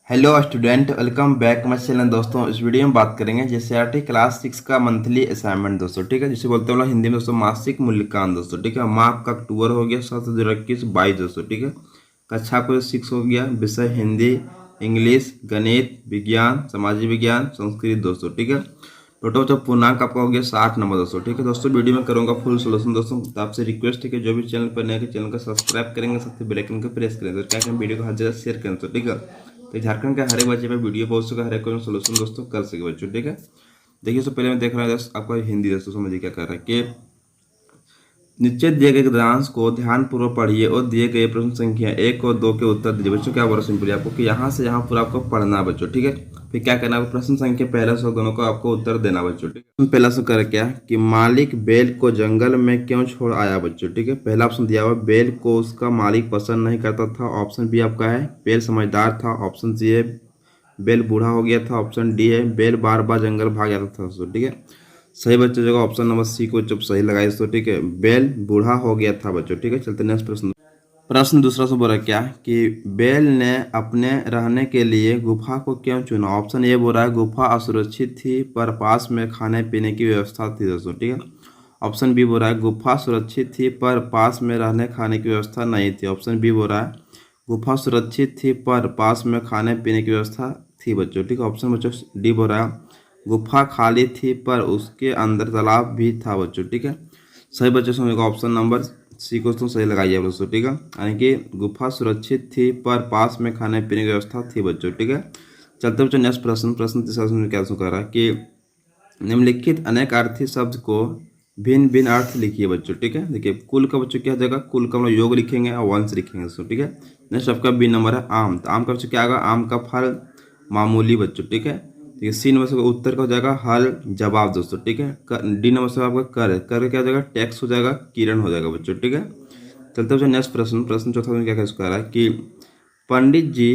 Hello student, welcome back my channel. दोस्तों इस video में बात करेंगे जेसीईआरटी क्लास 6 का मंथली असाइनमेंट दोस्तों। ठीक है, जिसे बोलते हैं हम लोग हिंदी में दोस्तों मासिक मूल्यांकन दोस्तों। ठीक है, माह आपका अक्टूबर हो गया 7/2021-22 दोस्तों। ठीक है, कक्षा आपको 6 हो गया, विषय हिंदी, इंग्लिश, गणित, विज्ञान, सामाजिक विज्ञान, संस्कृत दोस्तों। ठीक है, टोटल जो पूर्णांक आपका हो गया 60 नंबर दोस्तों। ठीक है दोस्तों, वीडियो में करूंगा फुल सोल्यूशन दोस्तों। तो आपसे रिक्वेस्ट है कि जो भी चैनल पर नए चैनल को सब्सक्राइब करेंगे, साथ ही बेल आइकन को प्रेस करेंगे, तो क्या कि वीडियो को हर जगह शेयर करें। तो ठीक है, तो झारखंड के हर एक बच्चे पे वीडियो पहुंच सके, हर एक को सोल्यूशन दोस्तों कर सके बच्चों। ठीक है, देखिए तो पहले मैं देख रहा हूँ दोस्त आपका हिंदी दोस्तों, समझिए क्या कर रहा है कि नीचे दिए गए गद्यांश को ध्यानपूर्वक पढ़िए और दिए गए प्रश्न संख्या 1 और 2 के उत्तर दीजिए बच्चों। क्या बोला सिंपली आपको कि यहाँ से यहाँ पूरा आपको पढ़ना है बच्चों। ठीक है, फिर क्या करना है, प्रश्न संख्या पहला से दोनों को आपको उत्तर देना बच्चों। ठीक है, पहला से कर क्या कि मालिक बेल को जंगल में क्यों छोड़ आया बच्चों। ठीक है, पहला ऑप्शन दिया हुआ बेल को उसका मालिक पसंद नहीं करता था। ऑप्शन बी आपका है बेल समझदार था। ऑप्शन सी है बेल बूढ़ा हो गया था। ऑप्शन डी है बेल बार बार जंगल भाग जाता था दोस्तों। ठीक है, सही बच्चों जगह ऑप्शन नंबर सी को जब सही लगाए दोस्तों। ठीक है, बेल बूढ़ा हो गया था बच्चों। ठीक है, चलते नेक्स्ट प्रश्न। प्रश्न दूसरा से बोला क्या कि बेल ने अपने रहने के लिए गुफा को क्यों चुना। ऑप्शन ए बोल रहा है गुफा असुरक्षित थी पर पास में खाने पीने की व्यवस्था थी दोस्तों। ठीक है, ऑप्शन बी बोल रहा है गुफा सुरक्षित थी पर पास में रहने खाने की व्यवस्था नहीं थी। ऑप्शन बी बोल रहा है गुफा सुरक्षित थी पर पास में खाने पीने की व्यवस्था थी बच्चों। ठीक है, ऑप्शन बच्चों डी बोल रहा है गुफा खाली थी पर उसके अंदर तालाब भी था बच्चों। ठीक है, सही बच्चों समझेगा ऑप्शन नंबर सी को तो सही लगाइए दोस्तों। ठीक है, यानी कि गुफा सुरक्षित थी पर पास में खाने पीने की व्यवस्था थी बच्चों। ठीक है, चलते बच्चों नेक्स्ट प्रश्न। प्रश्न तीसरा में क्या कर रहा है कि निम्नलिखित अनेक अर्थी शब्द को भिन्न भिन्न अर्थ लिखिए बच्चों। ठीक है, देखिए कुल का बच्चों क्या जगह कुल का हम लोग योग लिखेंगे और वंश लिखेंगे दोस्तों। ठीक है, नेक्स्ट आपका बी नंबर है आम। तो आम का बच्चों क्या आएगा, आम का फल मामूली बच्चों। ठीक है, देखिए सी नंबर से उत्तर का हो जाएगा हल जवाब दोस्तों। ठीक है, डी नंबर से आपका कर क्या हो जाएगा टैक्स हो जाएगा किरण हो जाएगा बच्चों। ठीक है, चलते बच्चों नेक्स्ट प्रश्न। प्रश्न चौथा में क्या कह रहा है कि पंडित जी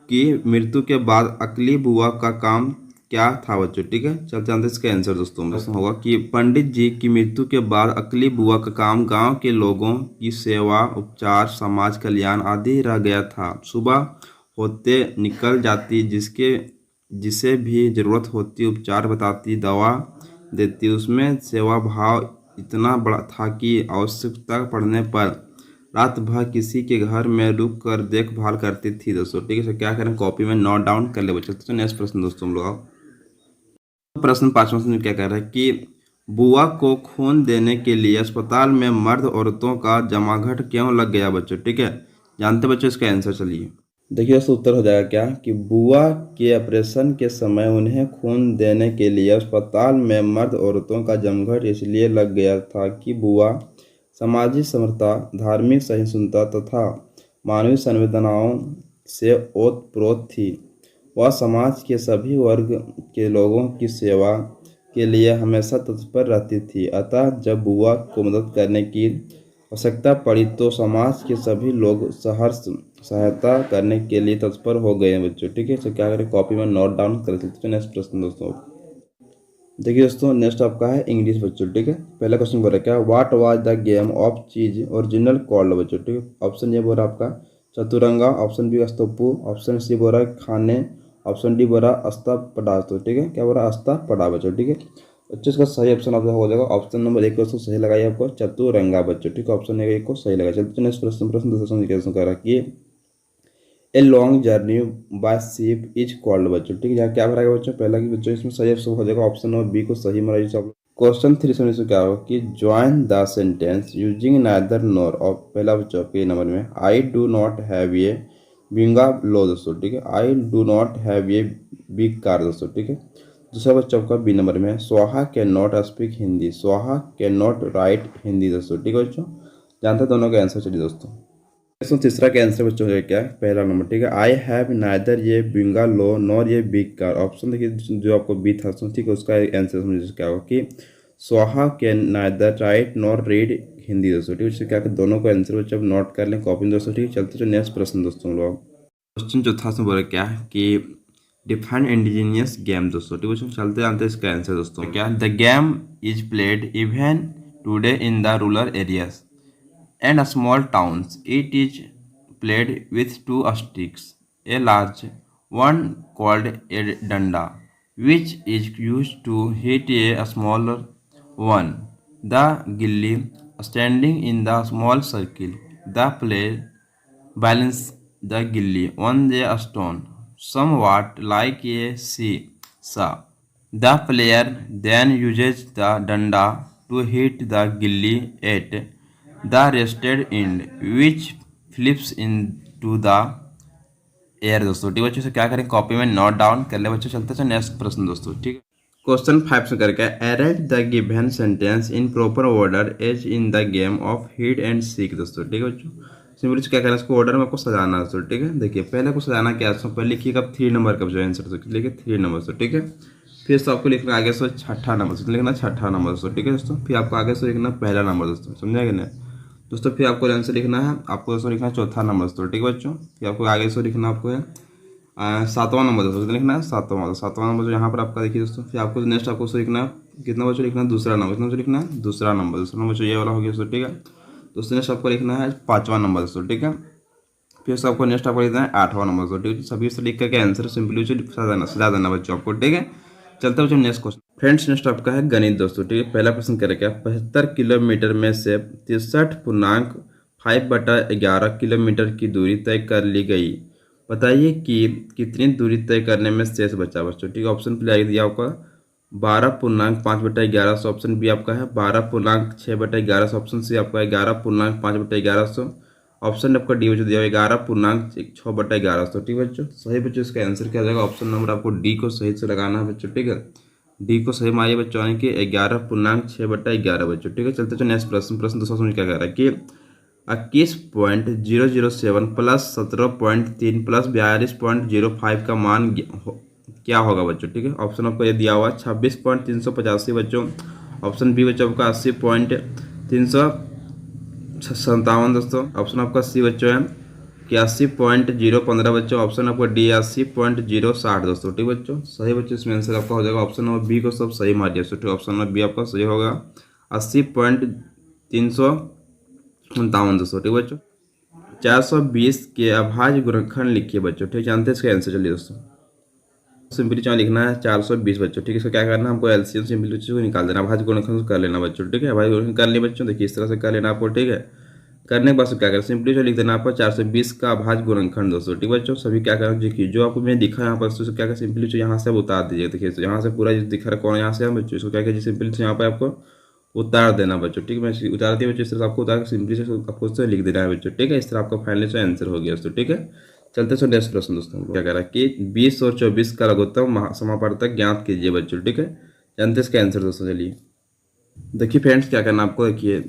की मृत्यु के बाद अकली बुआ का काम क्या था बच्चों। ठीक है, चलते जानते इसका आंसर दोस्तों। प्रश्न होगा कि पंडित जी की मृत्यु के बाद अकली बुआ का काम गांव के लोगों की सेवा, उपचार, समाज कल्याण आदि रह गया था। सुबह होते निकल जाती, जिसे भी जरूरत होती उपचार बताती, दवा देती। उसमें सेवा भाव इतना बड़ा था कि आवश्यकता पड़ने पर रात भर किसी के घर में रुक कर देखभाल करती थी दोस्तों। ठीक है, तो क्या करें कॉपी में नोट डाउन कर ले बच्चों। तो नेक्स्ट प्रश्न दोस्तों हम लोग प्रश्न पांचवा प्रश्न क्या कह रहा है कि बुआ को खून देने के लिए अस्पताल में मर्द औरतों का जमाघट क्यों लग गया बच्चों। ठीक है, जानते बच्चों इसका आंसर चलिए। देखिए दोस्तों उत्तर हो जाएगा क्या कि बुआ के ऑपरेशन के समय उन्हें खून देने के लिए अस्पताल में मर्द औरतों का जमघट इसलिए लग गया था कि बुआ सामाजिक समरसता, धार्मिक सहिष्णुता तथा मानवीय संवेदनाओं से ओतप्रोत थी। वह समाज के सभी वर्ग के लोगों की सेवा के लिए हमेशा तत्पर रहती थी। अतः जब बुआ को मदद करने की आवश्यकता पड़ी तो समाज के सभी लोग सहर्ष सहायता करने के लिए तत्पर हो गए बच्चों। ठीक है, तो क्या करें कॉपी में नोट डाउन कर सकते हैं। नेक्स्ट प्रश्न दोस्तों देखिए दोस्तों, नेक्स्ट आपका है इंग्लिश बच्चों। ठीक है, पहला क्वेश्चन बोल रहा है क्या what was the game of chess original called बच्चों। ठीक है, ऑप्शन ए बोल रहा है आपका चतुरंगा। ऑप्शन बी अस्तपू। ऑप्शन सी बोल रहा है खाने। ऑप्शन डी बोल रहा है अस्तापड़ा। तो ठीक है, क्या बोल रहा है अस्तापड़ा बच्चों। ठीक है, बच्चों इसका सही ऑप्शन आपका हो जाएगा ऑप्शन नंबर एक को सही लगाइए आपको चतुरंगा बच्चों। ठीक है, ऑप्शन एक को सही लगाइए। चलते नेक्स्ट प्रश्न। प्रश्न दूसरा क्वेश्चन कह रहा है कि a long journey by ship is called बच्चों। ठीक है, यहाँ क्या भराएगा बच्चों पहला की बच्चों इसमें सही ऑप्शन हो जाएगा ऑप्शन नंबर बी को सही मराइए सब। क्वेश्चन 3 से क्या होगा कि join the sentence using neither nor. और पहला बच्चों के नंबर में I do not have a bungalow दोस्तों। ठीक है, I do not have a big car दोस्तों। ठीक है, दूसरा बच्चों का बी नंबर में स्वाहा कैन नॉट स्पीक हिंदी। स्वाहा कैन नॉट राइट हिंदी दोस्तों। ठीक है बच्चों, जानते हैं दोनों का आंसर चलिए दोस्तों। क्वेश्चन तीसरा का आंसर बच्चों हो क्या है पहला नंबर। ठीक है, आई हैव नाइदर ये बिंगा लो नॉर ये बिग कार। ऑप्शन देखिए जो आपको बी था ठीक है, उसका आंसर समझिए क्या होगा कि स्वाहा can neither right nor read Hindi दोस्तों। ठीक है, क्या दोनों का आंसर बच्चों नोट कर लें कॉपी दोस्तों। ठीक है, चलते जो नेक्स्ट प्रश्न दोस्तों लोग क्वेश्चन जो था बोला क्या है कि डिफाइन इंडिजीनियस गेम दोस्तों। ठीक है, चलते जानते इसका आंसर दोस्तों क्या the game is played even today in the rural areas and small towns. It is played with two sticks, a large one called a danda, which is used to hit a smaller one. The gilli standing in the small circle. The player balance the gilli on the stone, somewhat like a seesaw. The player then uses the danda to hit the gilli at the rested end, which flips into the air दोस्तों। ठीक है बच्चों, से क्या करें copy में note down कर ले बच्चों। चलते हैं नेक्स्ट प्रश्न दोस्तों। ठीक है, क्वेश्चन 5 से करके arrange the given sentence in proper order as in the game of hide and seek दोस्तों। ठीक है बच्चों, सिंपली क्या करना है, इसको ऑर्डर में आपको सजाना है दोस्तों। ठीक है, देखिए पहले को सजाना क्या है, पहले लिखिएगा 3 नंबर का जो आंसर दोस्तों, लिखिए 3 नंबर दोस्तों। ठीक है, फिर तो आपको लिखना आगे से छठा नंबर लिखना, छठा नंबर दोस्तों। ठीक है दोस्तों, फिर आपको आगे से लिखना पहला नंबर दोस्तों, समझा ना दोस्तों। फिर आपको आंसर लिखना है, आपको दोस्तों लिखना है चौथा नंबर दोस्तों। ठीक है बच्चों, फिर आपको आगे से लिखना आपको है सातवां नंबर दोस्तों, लिखना है सातवां नंबर जो यहाँ पर आपका देखिए दोस्तों। फिर आपको नेक्स्ट आपको उसको लिखना है कितना बच्चों, लिखना है दूसरा नंबर, कितना बच्चों लिखना है दूसरा नंबर ये वाला हो गया दोस्तों। ठीक है दोस्तों, नेक्स्ट आपको लिखना है 5वां नंबर दोस्तों। ठीक है, फिर से आपको नेक्स्ट आपको लिखना है 8वां नंबर दोस्तों। ठीक है, सभी से लिख करके आंसर सिंपली सजा देना बच्चों आपको। ठीक है, चलते बच्चों नेक्स्ट क्वेश्चन। फ्रेंड्स नेक्स्ट आपका है गणित दोस्तों। ठीक है, पहला प्रश्न करेगा 75 किलोमीटर में से 63.5/11 किलोमीटर की दूरी तय कर ली गई। बताइए कि कितनी दूरी तय करने में शेष बचा बच्चों। ठीक है, ऑप्शन प्ले दिया आपका 12.5/1100, ऑप्शन बी आपका है 12.6/1100, ऑप्शन सी आपका है 11.5/1100, ऑप्शन आपका डी बच्चों दिया हुआ 11.6/1100। ठीक है बच्चों, सही बच्चों इसका आंसर क्या जाएगा, ऑप्शन नंबर आपको डी को सही से लगाना है बच्चों। ठीक है, डी को सही मारिए बच्चों, यानी कि 11.6/11 बच्चों। ठीक है, चलते चलो नेक्स्ट प्रश्न दोस्तों समझ क्या कह रहा है कि 21.007 प्लस 17.3 प्लस 42.05 का मान क्या होगा बच्चों। ठीक है, ऑप्शन आपको ये दिया हुआ 26.385 बच्चों, ऑप्शन बी बच्चों आपका 80.357 दोस्तों, ऑप्शन आपका सी बच्चों है कि 80.015 बच्चों, ऑप्शन आपका डी 80.060 दोस्तों। ठीक बच्चों, सही बच्चों इसमें आंसर आपका हो जाएगा ऑप्शन नंबर बी को सब सही मार दिया। ठीक, ऑप्शन नंबर बी आपका सही होगा 80.357 दोस्तों। ठीक बच्चों, 420 के अभाज्य गुणनखंड लिखिए बच्चों। ठीक, जानते हैं इसका आंसर, चलिए दोस्तों सिंपली चाहे लिखना है 420 बच्चों। ठीक है, इसको क्या करना है, हमको एलसीएम सिंपली को निकाल देना, अभाज्य गुणनखंड कर लेना बच्चों। ठीक है, अभाज्य गुणनखंड कर लिए बच्चों, देखिए इस तरह से कर लेना आपको। ठीक है, करने के बाद क्या करें, सिंपली जो लिख देना आपको 420 का अभाज्य गुणनखंड दोस्तों। ठीक बच्चों, सभी क्या करें देखिए जो आपको मैंने दिखा यहाँ पर तो क्या करें सिंपली जो यहाँ से उतार दीजिए। देखिए यहाँ से पूरा दिखा रहा कौन यहाँ से हम बच्चों, इसको क्या करें सिंपली से यहाँ पर आपको उतार देना बच्चों। ठीक है, मैं उतार दिया बच्चों, इस तरह आपको उतार के सिंपली से आपको उससे लिख देना है बच्चों। ठीक है, इस तरह आपका फाइनली से आंसर हो गया दोस्तों। ठीक है, चलते सो नेक्स्ट प्रश्न दोस्तों क्या कह रहा है कि 20 और 24 का लघुत्तम समापवर्तक ज्ञात कीजिए बच्चों। ठीक है, जानते इसका आंसर दोस्तों। चलिए देखिए फ्रेंड्स क्या करना आपको, देखिए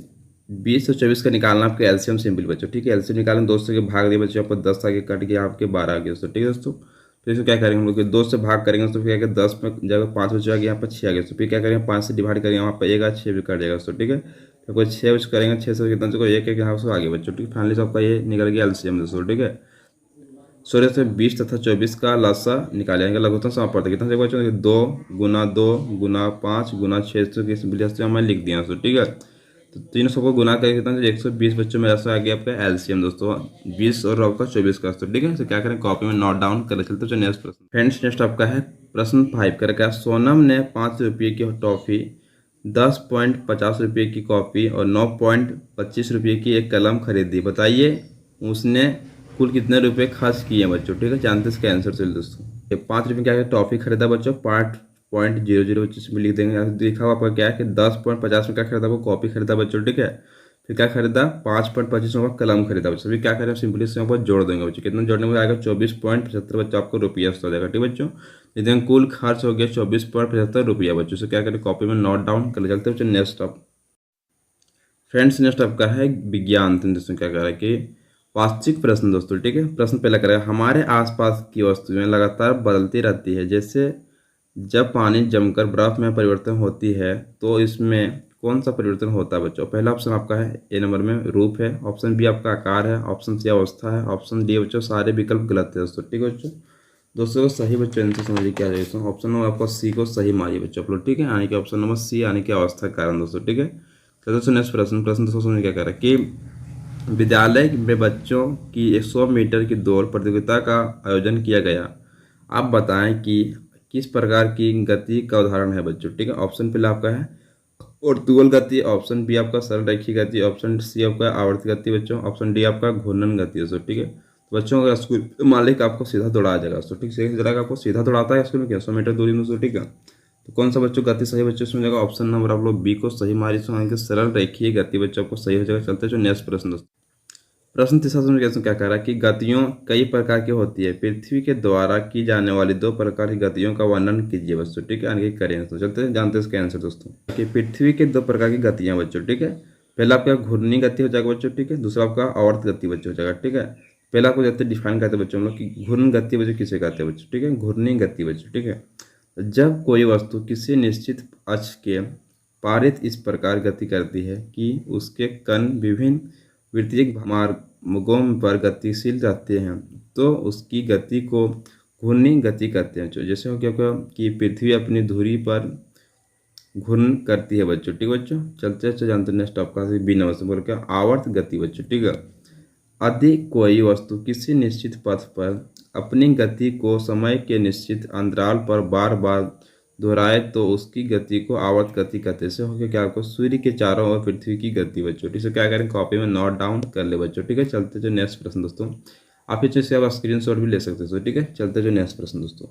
20 और 24 का निकालना आपके एलसीएम सिंपल बच्चों। ठीक है, एलसीएम निकालना 2 से भाग दिए बच्चों, आपको 10 आगे कट गया आपके 12 आगे दोस्तों। ठीक है दोस्तों, तो इसको क्या करेंगे हम लोग 2 से भाग करेंगे तो फिर क्या 10 में जगह 5 बच्चों आ गया, यहाँ पर 6 आ गया, तो फिर क्या करेंगे 5 से डिवाइड करेंगे, वहाँ पर 1 6 भी कट जाएगा दोस्तों। ठीक है, तो कोई 6 बच्चों करेंगे, 6 से कितना को 1 यहाँ से आगे बच्चों। ठीक है, फाइनली आपका ये निकल गया एलसीएम दोस्तों। ठीक है, 16 से 20 तथा 24 का लसा निकालेंगे, लघुत्तम समापवर्तक कितना से बच्चों 2 गुना 2 गुना 5 गुना 6 से हमें लिख दिया दोस्तों। ठीक है, तो 300 को गुना करके कितना 120 बच्चों में ऐसा आ गया आपका एलसीएम दोस्तों 20 और आपका 24 का दोस्तों। ठीक है, तो क्या करें कॉपी में नोट डाउन कर चलते तो नेक्स्ट प्रश्न। फ्रेंड्स नेक्स्ट आपका है प्रश्न 5 करके सोनम ने 5 रुपये की टॉफी 10.50 रुपये की कॉपी और 9.25 रुपये की एक कलम खरीदी। बताइए उसने कुल कितने रुपए खर्च किए हैं बच्चों। ठीक है, जानते इसका आंसर चलिए दोस्तों। ये 5 रुपये क्या है टॉफी खरीदा बच्चों, 5.00 बच्चों में लिख देंगे। देखा हुआ आपका क्या है कि 10.50 में क्या खरीदा वो कॉपी खरीदा बच्चों। ठीक है, फिर क्या खरीदा 5.25 में कलम खरीदा बच्चों। फिर क्या करें सिंपली से यहाँ पर जोड़ देंगे बच्चों, कितना जोड़ने में आएगा 24.75 बच्चों आपको रुपया हो जाएगा। ठीक बच्चों, इधर कुल खर्च हो गया 24.75 रुपया बच्चों से क्या करें कॉपी में नोट डाउन कर चलते बच्चों। नेक्स्ट आप फ्रेंड्स नेक्स्ट आपका है विज्ञान दोस्तों क्या कह रहा है कि वास्तविक प्रश्न दोस्तों। ठीक है, प्रश्न पहला करेगा हमारे आसपास की वस्तुएं लगातार बदलती रहती है, जैसे जब पानी जमकर बर्फ में परिवर्तन होती है तो इसमें कौन सा परिवर्तन होता है बच्चों। पहला ऑप्शन आपका है ए नंबर में रूप है, ऑप्शन बी आपका आकार है, ऑप्शन सी अवस्था है, ऑप्शन डी बच्चों सारे विकल्प गलत है दोस्तों। ठीक है बच्चों, दोस्तों को सही बच्चों आंसर समझिए क्या है दोस्तों, ऑप्शन नंबर आपका सी को सही मारिए बच्चों आप लोग। ठीक है, यानी कि ऑप्शन नंबर सी यानी कि अवस्था कारण दोस्तों। ठीक है, तो दोस्तों नेक्स्ट प्रश्न दोस्तों समझिए क्या कह रहा है कि विद्यालय में बच्चों की 100 मीटर की दौड़ प्रतियोगिता का आयोजन किया गया। आप बताएं कि किस प्रकार की गति का उदाहरण है बच्चों। ठीक है, ऑप्शन पहले आपका है ऊर्ध्वगामी गति, ऑप्शन बी आपका सरल रेखीय गति, ऑप्शन सी आपका आवर्त गति बच्चों, ऑप्शन डी आपका घूर्णन गति दोस्तों। ठीक है, तो बच्चों अगर स्कूल मालिक आपको सीधा दौड़ा जाएगा दोस्तों। ठीक है, जरा आपको सीधा दौड़ाता है स्कूल में क्या 100 मीटर दूरी में दोस्तों। ठीक है, तो कौन सा बच्चों गति सही बच्चों इसमें जाएगा, ऑप्शन नंबर आप लोग बी को सही मारी सुनाएंगे, सरल रेखीय गति बच्चों को सही हो जाएगा। चलते जो नेक्स्ट प्रश्न दोस्तों। प्रश्न तीसरा समझ कैसे क्या कह रहा है कि गतियों कई प्रकार की होती है, पृथ्वी के द्वारा की जाने वाली दो प्रकार की गतियों का वर्णन कीजिए बच्चों। ठीक है, आगे करें तो चलते हैं जानते हैं इसका आंसर दोस्तों कि पृथ्वी के दो प्रकार की गतियां बच्चों। ठीक है, पहला आपका घूर्णी गति हो जाएगा बच्चों। ठीक है, दूसरा आपका आवर्त गति बच्चों हो जाएगा। ठीक है, पहला आपको जैसे डिफाइन करते हैं बच्चों हम लोग कि घूर्णी गति बच्चों किसे कहते हैं बच्चों। ठीक है, घूर्णी गति बच्चों। ठीक है, जब कोई वस्तु किसी निश्चित अक्ष के पारित इस प्रकार गति करती है कि उसके कण विभिन्न वृत्तीय मार्गों पर गतिशील रहते हैं तो उसकी गति को घूर्णी गति कहते हैं। जैसे हो गया कि पृथ्वी अपनी धुरी पर घूर्णन करती है बच्चों। ठीक है बच्चों, चलते चलते जानते नेक्स्ट आपका बी नंबर से बोल क्या आवर्त गति बच्चों। ठीक है, यदि कोई वस्तु किसी निश्चित पथ पर अपनी गति को समय के निश्चित अंतराल पर बार बार दोहराए तो उसकी गति को आवर्त गति कहते हैं। हो गया क्या आपको सूर्य के चारों ओर पृथ्वी की गति बच्चों। ठीक है, क्या करें कॉपी में नोट डाउन कर ले बच्चों। ठीक है, चलते जो नेक्स्ट प्रश्न दोस्तों, आप इस चीज़ से आप स्क्रीनशॉट भी ले सकते हो। ठीक है, चलते जो नेक्स्ट प्रश्न दोस्तों।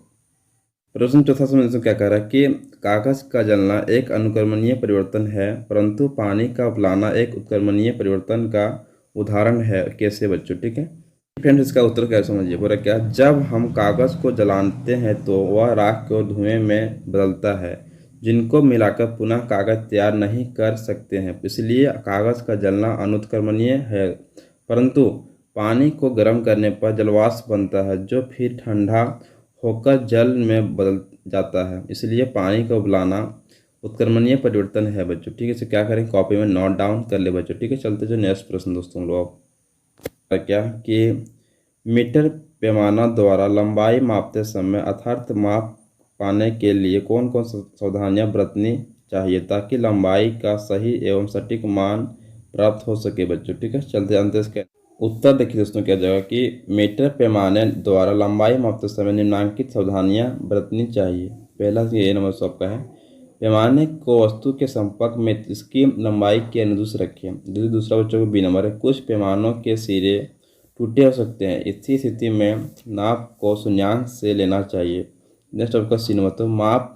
प्रश्न चौथा समझ क्या कह रहा है कि कागज का जलना एक अनुक्रमणीय परिवर्तन है परंतु पानी का उबलाना एक उत्क्रमणीय परिवर्तन का उदाहरण है, कैसे बच्चों। ठीक है फ्रेंड्स, इसका उत्तर क्या समझिए बोला क्या, जब हम कागज को जलाते हैं तो वह राख को धुएं में बदलता है जिनको मिलाकर पुनः कागज तैयार नहीं कर सकते हैं, इसलिए कागज का जलना अनुत्क्रमणीय है। परंतु पानी को गर्म करने पर जलवाष्प बनता है जो फिर ठंडा होकर जल में बदल जाता है, इसलिए पानी का उबलाना उत्क्रमणीय परिवर्तन है बच्चों। ठीक है, इसे क्या करें कॉपी में नोट डाउन कर ले बच्चों। ठीक है, चलते जो नेक्स्ट प्रश्न दोस्तों हम लोग क्या कि मीटर पैमाना द्वारा लंबाई मापते समय यथार्थ माप पाने के लिए कौन कौन सावधानियां बरतनी चाहिए ताकि लंबाई का सही एवं सटीक मान प्राप्त हो सके बच्चों। ठीक है, चलते जानते हैं इसके उत्तर। देखिए दोस्तों क्या जगह कि मीटर पैमाने द्वारा लंबाई मापते समय निम्नलिखित सावधानियां बरतनी चाहिए। पहला ये नंबर सबका है, पैमाने को वस्तु के संपर्क में इसकी लंबाई के अनुरूप रखें। दूसरा बच्चों को बी नंबर है, कुछ पैमानों के सिरे टूटे हो सकते हैं, इसी स्थिति में नाप को शून्यांश से लेना चाहिए। नेक्स्ट आपका सी नंबर, तो माप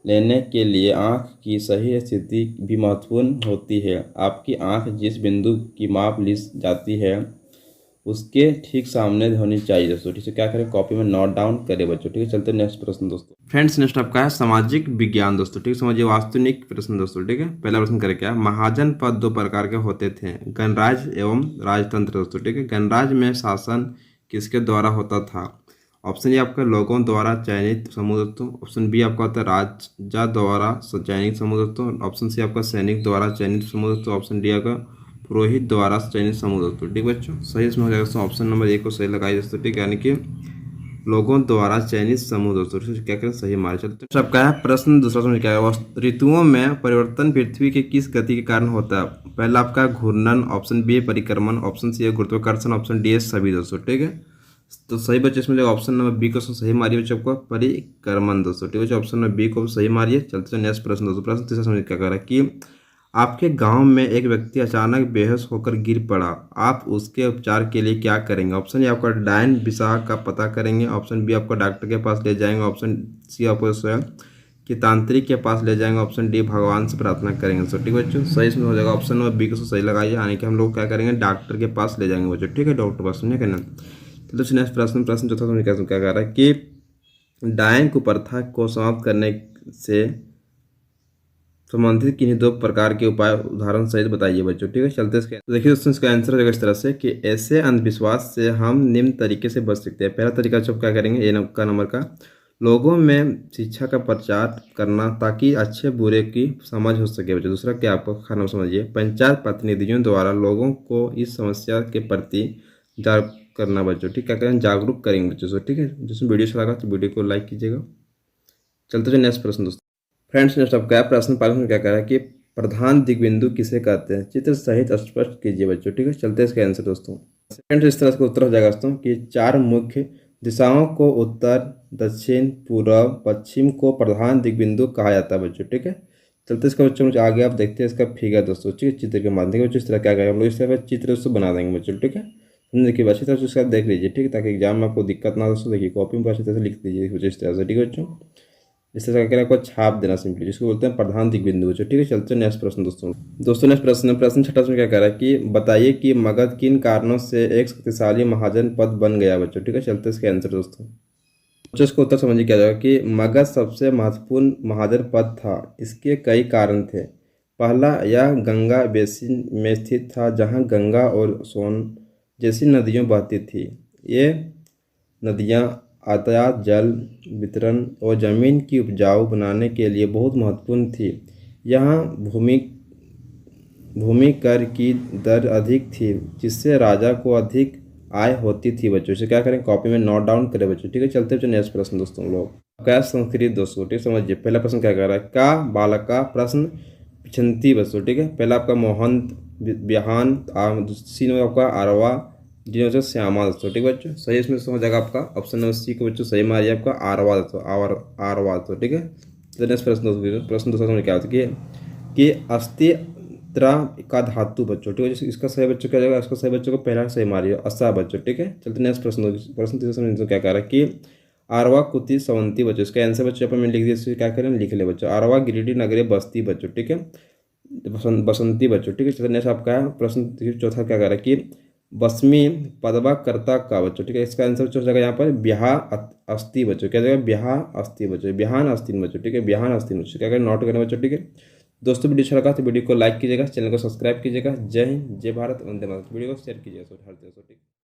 लेने के लिए आँख की सही स्थिति भी महत्वपूर्ण होती है। आपकी आँख जिस बिंदु की माप ली जाती है उसके ठीक सामने होनी चाहिए दोस्तों। ठीक है, क्या करें कॉपी में नोट डाउन करें बच्चों। ठीक है, चलते हैं नेक्स्ट प्रश्न दोस्तों। फ्रेंड्स नेक्स्ट आपका है सामाजिक विज्ञान दोस्तों। ठीक है, समझिए वास्तविक प्रश्न दोस्तों। ठीक है, पहला प्रश्न करें क्या, महाजन पद दो प्रकार के होते थे, गणराज्य एवं राजतंत्र दोस्तों। ठीक है, गणराज्य में शासन किसके द्वारा होता था, ऑप्शन ए आपका लोगों द्वारा चयनित समूह दोस्तों, ऑप्शन बी आपका होता है राजा द्वारा चयनित समूह दोस्तों, ऑप्शन सी आपका सैनिक द्वारा चयनित समूह दोस्तों, ऑप्शन डी आपका पुरोहित द्वारा चयनित समूह दोस्तों। ठीक बच्चों, सही इसमें हो जाएगा दोस्तों ऑप्शन नंबर ए को सही लगाइए दोस्तों। ठीक है, यानी कि लोगों द्वारा चयनित समूह दोस्तों। क्या करें सही मारे चलते सबका है प्रश्न। दूसरा समझ क्या है, ऋतुओं में परिवर्तन पृथ्वी के किस गति के कारण होता है, पहला आपका घूर्णन, ऑप्शन बी परिक्रमण, ऑप्शन सी गुरुत्वाकर्षण, ऑप्शन डी सभी दोस्तों। ठीक है, तो सही बच्चे इसमें ऑप्शन नंबर बी को सही मारिए बच्चों आपको परिक्रमण दोस्तों। ठीक है, ऑप्शन नंबर बी को सही मारिए। चलते नेक्स्ट प्रश्न दोस्तों। प्रश्न तीसरा समझ क्या कर रहा है कि आपके गांव में एक व्यक्ति अचानक बेहोश होकर गिर पड़ा, आप उसके उपचार के लिए क्या करेंगे, ऑप्शन ए आपका डायन विषा का पता करेंगे, ऑप्शन बी आपको डॉक्टर के पास ले जाएंगे, ऑप्शन सी आपको स्वयं कि तांत्रिक के पास ले जाएंगे, ऑप्शन डी भगवान से प्रार्थना करेंगे। सो ठीक बच्चों, सही इसमें हो जाएगा ऑप्शन नंबर बी को सही लगाइए, यानी कि हम लोग क्या करेंगे डॉक्टर के पास ले जाएंगे बच्चों। ठीक है, डॉक्टर पास समझे कहना। तो नेक्स्ट प्रश्न चौथा समझ क्या कह रहा है कि डायन कुप्रथा को समाप्त करने से संबंधित किन्हीं दो प्रकार के उपाय उदाहरण सहित बताइए बच्चों। ठीक है, चलते इसके तो देखिए दोस्तों इसका आंसर हो जाएगा इस तरह से कि ऐसे अंधविश्वास से हम निम्न तरीके से बच सकते हैं। पहला तरीका जो क्या करेंगे ए का नंबर का, लोगों में शिक्षा का प्रचार करना ताकि अच्छे बुरे की समझ हो सके बच्चों। दूसरा क्या आपको खाना समझिए, पंचायत प्रतिनिधियों द्वारा लोगों को इस समस्या के प्रति जागरूक करना बच्चों। ठीक क्या करें जागरूक करेंगे बच्चों से। ठीक है, जिसमें वीडियो अच्छा लगा तो वीडियो को लाइक कीजिएगा। चलते जो नेक्स्ट प्रश्न दोस्तों। फ्रेंड्स नेक्स्ट आपका प्रश्न पालन में क्या कह रहा है कि प्रधान दिग्बिंदु किसे कहते हैं, चित्र सहित स्पष्ट कीजिए बच्चों। ठीक है, चलते हैं इसका आंसर दोस्तों। फ्रेंड्स इस तरह से उत्तर हो जाएगा दोस्तों कि चार मुख्य दिशाओं को उत्तर, दक्षिण, पूर्व, पश्चिम को प्रधान दिग्बिंदु कहा जाता है बच्चों। ठीक है, चलते इसका बच्चों मुझे आगे आप देखते हैं इसका फिगर दोस्तों। ठीक है, चित्र के माध्यम से बच्चों इस तरह क्या करेंगे हम लोग, इस तरह चित्र दोस्तों बना देंगे बच्चों। ठीक है, देखिए अच्छी तरह से उसका देख लीजिए। ठीक है, ताकि एग्जाम में आपको दिक्कत ना हो दोस्तों। देखिए कॉपी में अच्छी तरह से लिख दीजिए कुछ इस तरह से। ठीक है बच्चों, इस तरह का आपको छाप देना सिंपली, जिसको बोलते हैं प्रधान दिग्बिंदु बच्चों। ठीक है, चलते हैं नेक्स्ट प्रश्न दोस्तों नेक्स्ट प्रश्न छठा प्रश्न क्या कह रहा है कि बताइए कि मगध किन कारणों से एक शक्तिशाली महाजन पद बन गया बच्चों। ठीक है, चलते हैं इसके आंसर दोस्तों। इसको उत्तर समझिए क्या जाएगा कि मगध सबसे महत्वपूर्ण महाजन पद था। इसके कई कारण थे। पहला, यह गंगा बेसिन में स्थित था, जहाँ गंगा और सोन जैसी नदियाँ बहती थी। ये नदियाँ यातायात, जल वितरण और जमीन की उपजाऊ बनाने के लिए बहुत महत्वपूर्ण थी। यहाँ भूमि कर की दर अधिक थी, जिससे राजा को अधिक आय होती थी बच्चों। इसे क्या करें, कॉपी में नोट डाउन करें बच्चों। ठीक है, चलते बच्चों नेक्स्ट प्रश्न दोस्तों लोग। क्या संस्कृत दोस्तों। ठीक समझिए, पहला प्रश्न क्या कह रहा है, का बालका प्रश्न पिछंती बच्चों। ठीक है, पहला आपका मोहंत, बिहान, सी नंबर आपका आरवा, डी नंबर श्यामा दोस्तों। ठीक है बच्चों, सही इसमें हो जाएगा आपका ऑप्शन नंबर सी को बच्चों सही मारिए आपका आरवा दोस्तों, आरवा दोस्तों। ठीक है, तो नेक्स्ट प्रश्न दोस्तों समझ क्या होता है कि अस्थि का धातु बच्चों। ठीक है, इसका सही बच्चों क्या जाएगा, इसका सही बच्चों को पहला सही मारिए असा बच्चों। ठीक है, चलते नेक्स्ट प्रश्न तीसरा क्या कह रहा है कि आरवा कुती सवंती बच्चों। इसका आंसर बच्चों अपन में लिख दिया, क्या करें लिख ले बच्चों, आरवा गिरिडीह नगरी बस्ती बच्चों। ठीक है, बसंती बच्चों। ठीक है, चलते नेक्स्ट आपका प्रश्न चौथा क्या कह रहा है कि बसमी पदवा कर्ता का बच्चों। ठीक है, इसका आंसर हो जाएगा यहाँ पर ब्याह अस्थि बच्चों। क्या जाएगा, ब्याह अस्थि बच्चों, बिहान अस्थिन बच्चों। ठीक है, बिहान अस्थिन बच्चों, क्या करें नोट करें बच्चों। ठीक है दोस्तों, वीडियो अच्छा लगा तो वीडियो को लाइक कीजिएगा, चैनल को सब्सक्राइब कीजिएगा। जय हिंद, जय भारत, वंदे मातरम। वीडियो को शेयर कीजिएगा।